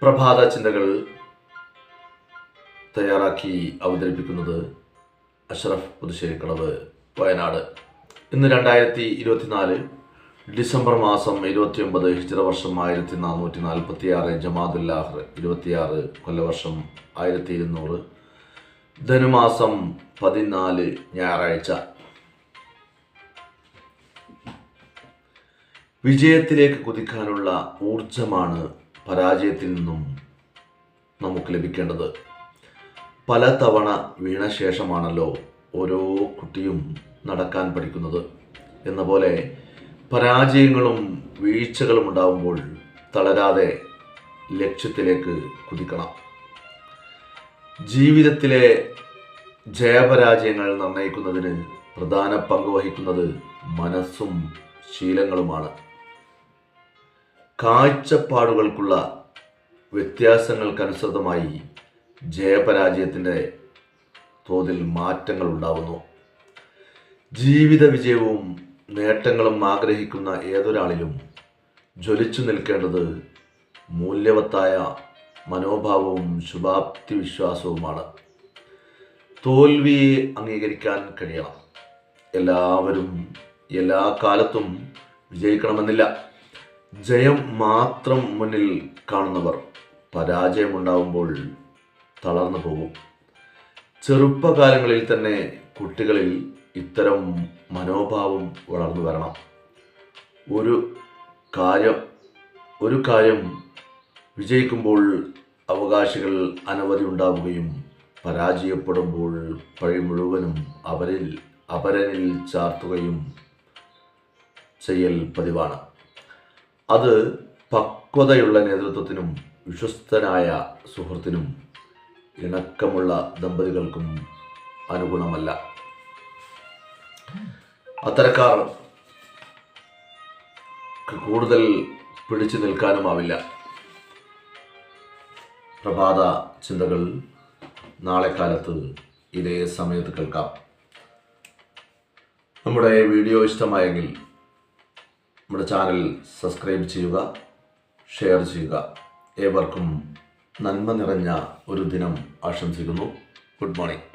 പ്രഭാത ചിന്തകൾ തയ്യാറാക്കി അവതരിപ്പിക്കുന്നത് അഷ്റഫ് പുതുശ്ശേരിക്കടവ്, വയനാട്. ഇന്ന് 2024 ഡിസംബർ മാസം 29 ഹിജ്റ വർഷം 1446, ജമാദുൽ ആഖിർ 26, കൊല്ലവർഷം 1200, ധനുമാസം 14, ഞായറാഴ്ച. വിജയത്തിലേക്ക് കുതിക്കാനുള്ള ഊർജമാണ് പരാജയത്തിൽ നിന്നും നമുക്ക് ലഭിക്കേണ്ടത്. പലതവണ വീണ ശേഷമാണല്ലോ ഓരോ കുട്ടിയും നടക്കാൻ പഠിക്കുന്നത്. എന്ന പോലെ പരാജയങ്ങളും വീഴ്ചകളും ഉണ്ടാവുമ്പോൾ തളരാതെ ലക്ഷ്യത്തിലേക്ക് കുതിക്കണം. ജീവിതത്തിലെ ജയപരാജയങ്ങൾ നിർണ്ണയിക്കുന്നതിന് പ്രധാന പങ്ക് വഹിക്കുന്നത് മനസ്സും ശീലങ്ങളുമാണ്. കാഴ്ചപ്പാടുകൾക്കുള്ള വ്യത്യാസങ്ങൾക്കനുസൃതമായി ജയപരാജയത്തിൻ്റെ തോതിൽ മാറ്റങ്ങൾ ഉണ്ടാവുന്നു. ജീവിത വിജയവും നേട്ടങ്ങളും ആഗ്രഹിക്കുന്ന ഏതൊരാളിലും ജ്വലിച്ചു നിൽക്കേണ്ടത് മൂല്യവത്തായ മനോഭാവവും ശുഭാപ്തി വിശ്വാസവുമാണ്. തോൽവിയെ അംഗീകരിക്കാൻ കഴിയണം. എല്ലാവരും എല്ലാ കാലത്തും വിജയിക്കണമെന്നില്ല. ജയം മാത്രം മുന്നിൽ കാണുന്നവർ പരാജയമുണ്ടാവുമ്പോൾ തളർന്നു പോകും. ചെറുപ്പകാലങ്ങളിൽ തന്നെ കുട്ടികളിൽ ഇത്തരം മനോഭാവം വളർന്നു വരണം. ഒരു കാര്യം വിജയിക്കുമ്പോൾ അവകാശികൾ അനവധി ഉണ്ടാവുകയും പരാജയപ്പെടുമ്പോൾ പഴി മുഴുവനും അപരനിൽ ചാർത്തുകയും ചെയ്യൽ പതിവാണ്. അത് പക്വതയുള്ള നേതൃത്വത്തിനും വിശ്വസ്തനായ സുഹൃത്തിനും ഇണക്കമുള്ള ദമ്പതികൾക്കും അനുഗുണമല്ല. അത്തരക്കാർ കൂടുതൽ പിടിച്ചു നിൽക്കാനുമാവില്ല. പ്രഭാത ചിന്തകൾ നാളെ കാലത്ത് ഇതേ സമയത്ത് കേൾക്കാം. നമ്മുടെ വീഡിയോ ഇഷ്ടമായെങ്കിൽ നമ്മുടെ ചാനൽ സബ്സ്ക്രൈബ് ചെയ്യുക, ഷെയർ ചെയ്യുക. ഏവർക്കും നന്മ നിറഞ്ഞ ഒരു ദിനം ആശംസിക്കുന്നു. Good morning.